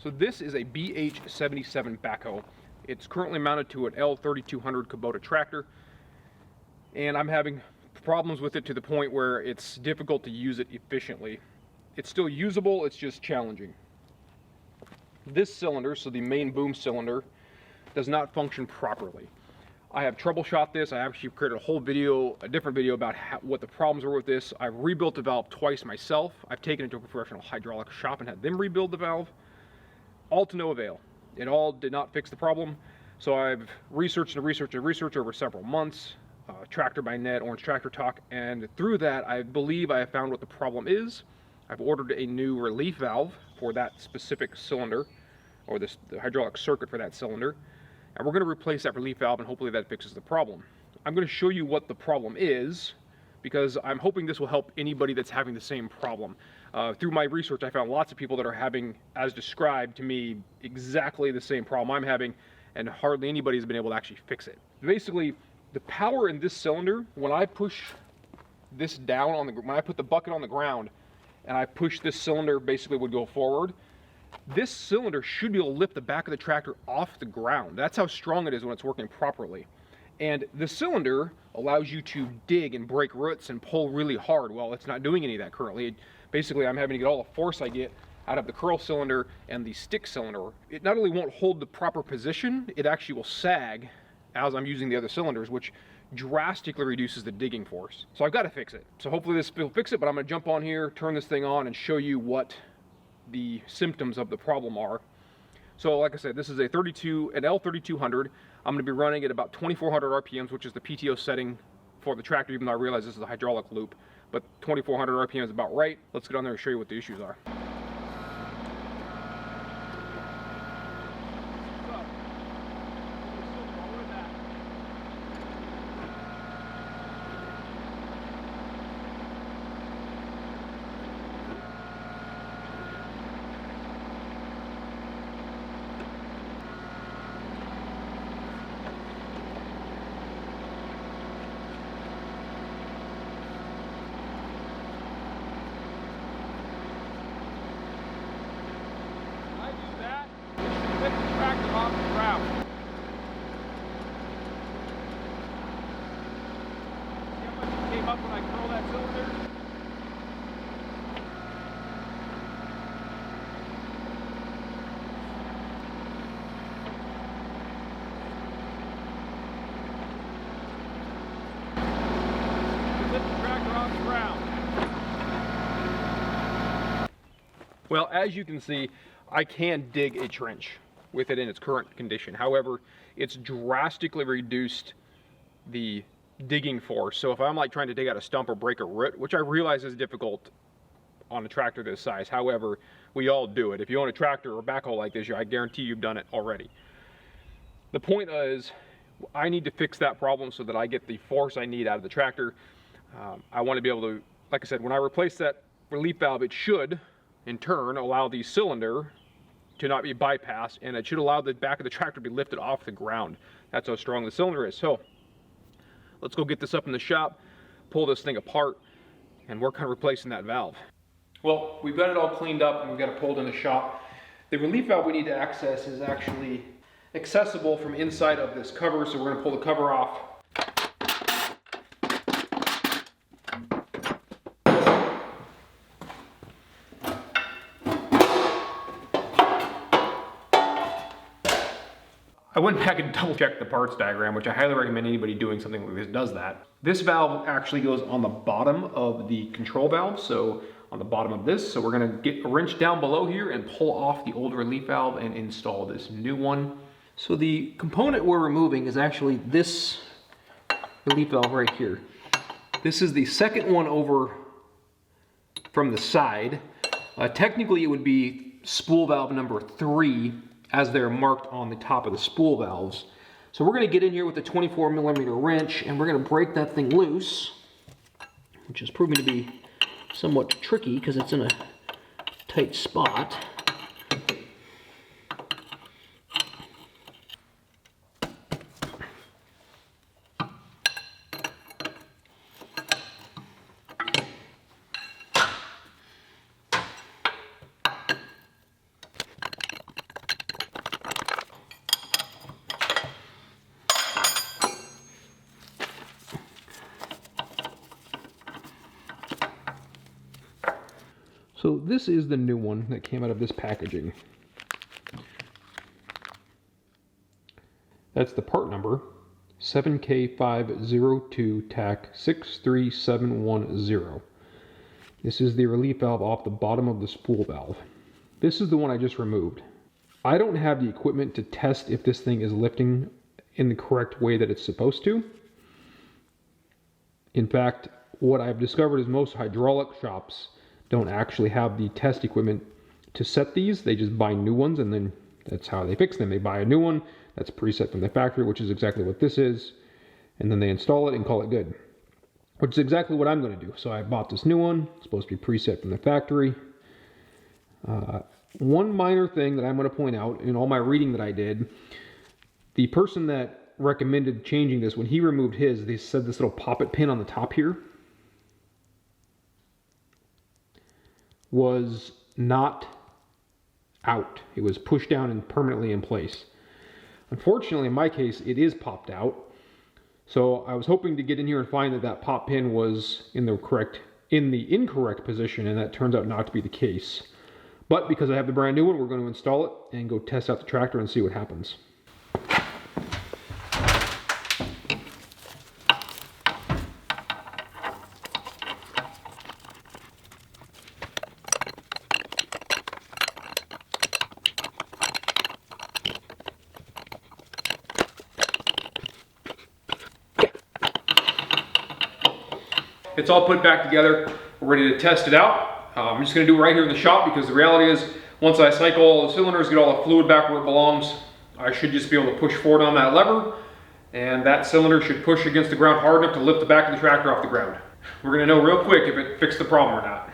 So this is a BH77 backhoe. It's currently mounted to an L3200 Kubota tractor, and I'm having problems with it to the point where it's difficult to use it efficiently. It's still usable, it's just challenging. This cylinder, so the main boom cylinder, does not function properly. I have troubleshot this. I actually created a whole video, a different video about what the problems were with this. I've rebuilt the valve twice myself. I've taken it to a professional hydraulic shop and had them rebuild the valve. All to no avail. It all did not fix the problem. So I've researched and researched and researched over several months, Tractor by Net, Orange Tractor Talk, and through that I believe I have found what the problem is. I've ordered a new relief valve for that specific cylinder, or the hydraulic circuit for that cylinder. And we're going to replace that relief valve, and hopefully that fixes the problem. I'm going to show you what the problem is, because I'm hoping this will help anybody that's having the same problem. Through my research, I found lots of people that are having, as described to me, exactly the same problem I'm having, and hardly anybody has been able to actually fix it. Basically, the power in this cylinder, when I push this down on when I put the bucket on the ground, and I push this cylinder, basically would go forward. This cylinder should be able to lift the back of the tractor off the ground. That's how strong it is when it's working properly. And the cylinder allows you to dig and break roots and pull really hard. Well, it's not doing any of that currently. Basically, I'm having to get all the force I get out of the curl cylinder and the stick cylinder. It not only won't hold the proper position, it actually will sag as I'm using the other cylinders, which drastically reduces the digging force. So I've got to fix it. So hopefully this will fix it, but I'm going to jump on here, turn this thing on, and show you what the symptoms of the problem are. So like I said, this is an L3200. I'm going to be running at about 2400 RPMs, which is the PTO setting for the tractor, even though I realize this is a hydraulic loop. But 2400 RPM is about right. Let's get on there and show you what the issues are. Lift the tractor off the ground. See how much it came up when I curled that cylinder? Lift the tractor off the ground. Well, as you can see, I can dig a trench with it in its current condition. However, it's drastically reduced the digging force. So if I'm like trying to dig out a stump or break a root, which I realize is difficult on a tractor this size, however, we all do it. If you own a tractor or a backhoe like this, I guarantee you've done it already. The point is, I need to fix that problem so that I get the force I need out of the tractor. I want to be able to, like I said, when I replace that relief valve, it should, in turn, allow the cylinder to not be bypassed, and it should allow the back of the tractor to be lifted off the ground. That's how strong the cylinder is. So let's go get this up in the shop, pull this thing apart, and work on replacing that valve. Well, we've got it all cleaned up and we've got it pulled in the shop. The relief valve we need to access is actually accessible from inside of this cover, so we're going to pull the cover off. I went back and double checked the parts diagram, which I highly recommend anybody doing something like this does that. This valve actually goes on the bottom of the control valve, so on the bottom of this. So we're gonna get a wrench down below here and pull off the old relief valve and install this new one. So the component we're removing is actually this relief valve right here. This is the second one over from the side. Technically it would be spool valve number 3, as they're marked on the top of the spool valves. So we're going to get in here with a 24mm wrench and we're going to break that thing loose, which is proving to be somewhat tricky because it's in a tight spot. this is the new one that came out of this packaging. That's the part number, 7K502 TAC 63710. This is the relief valve off the bottom of the spool valve. This is the one I just removed. I don't have the equipment to test if this thing is lifting in the correct way that it's supposed to. In fact, what I've discovered is most hydraulic shops don't actually have the test equipment to set these. They just buy new ones, and then that's how they fix them. They buy a new one that's preset from the factory, which is exactly what this is, and then they install it and call it good, which is exactly what I'm going to do. So I bought this new one. It's supposed to be preset from the factory. One minor thing that I'm going to point out in all my reading that I did, the person that recommended changing this, when he removed his, they said this little poppet pin on the top here was not out. It was pushed down and permanently in place. Unfortunately, in my case, it is popped out. So I was hoping to get in here and find that that pop pin was in the incorrect position, and that turns out not to be the case. But because I have the brand new one, we're going to install it and go test out the tractor and see what happens. It's all put back together. We're ready to test it out. I'm just going to do it right here in the shop, because the reality is once I cycle all the cylinders, get all the fluid back where it belongs, I should just be able to push forward on that lever, and that cylinder should push against the ground hard enough to lift the back of the tractor off the ground. We're going to know real quick if it fixed the problem or not.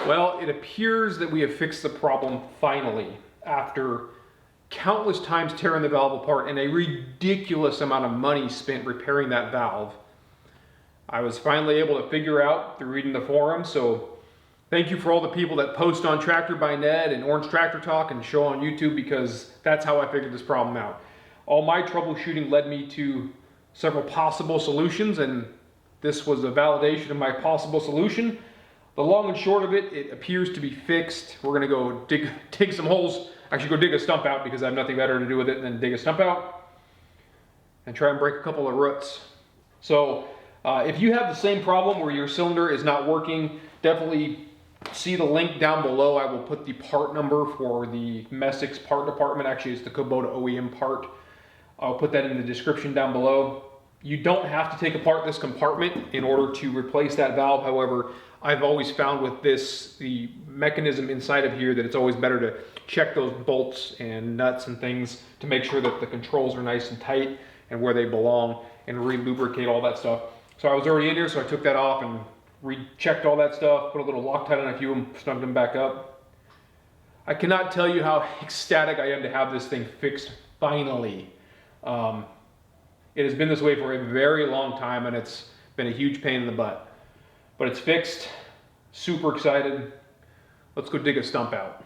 Well, it appears that we have fixed the problem finally, after countless times tearing the valve apart and a ridiculous amount of money spent repairing that valve. I was finally able to figure out through reading the forum, so thank you for all the people that post on Tractor by Ned and Orange Tractor Talk and show on YouTube, because that's how I figured this problem out. All my troubleshooting led me to several possible solutions, and this was a validation of my possible solution. The long and short of it, it appears to be fixed. We're gonna go dig some holes, actually go dig a stump out, because I have nothing better to do with it than dig a stump out and try and break a couple of roots. So if you have the same problem where your cylinder is not working, definitely see the link down below. I will put the part number for the Messick's part department. Actually, it's the Kubota OEM part. I'll put that in the description down below. You don't have to take apart this compartment in order to replace that valve. However, I've always found with this, the mechanism inside of here, that it's always better to check those bolts and nuts and things to make sure that the controls are nice and tight and where they belong, and re-lubricate all that stuff. So I was already in here, so I took that off and rechecked all that stuff, put a little Loctite on a few of them, snugged them back up. I cannot tell you how ecstatic I am to have this thing fixed finally. It has been this way for a very long time, and it's been a huge pain in the butt. But it's fixed. Super excited. Let's go dig a stump out.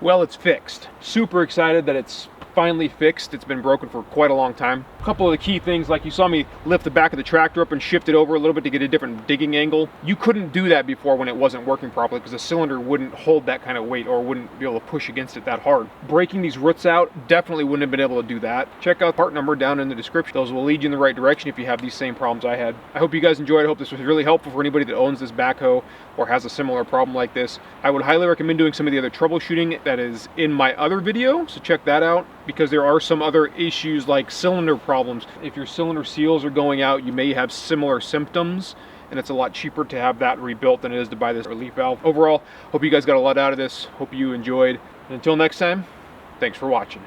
Well, it's fixed. Super excited that it's finally fixed. It's been broken for quite a long time. A couple of the key things, like you saw me lift the back of the tractor up and shift it over a little bit to get a different digging angle. You couldn't do that before when it wasn't working properly because the cylinder wouldn't hold that kind of weight or wouldn't be able to push against it that hard. Breaking these roots out definitely wouldn't have been able to do that. Check out part number down in the description. Those will lead you in the right direction if you have these same problems I had. I hope you guys enjoyed. I hope this was really helpful for anybody that owns this backhoe or has a similar problem like this. I would highly recommend doing some of the other troubleshooting that is in my other video, so check that out, because there are some other issues like cylinder problems. If your cylinder seals are going out, you may have similar symptoms, and it's a lot cheaper to have that rebuilt than it is to buy this relief valve. Overall, hope you guys got a lot out of this. Hope you enjoyed. And until next time, thanks for watching.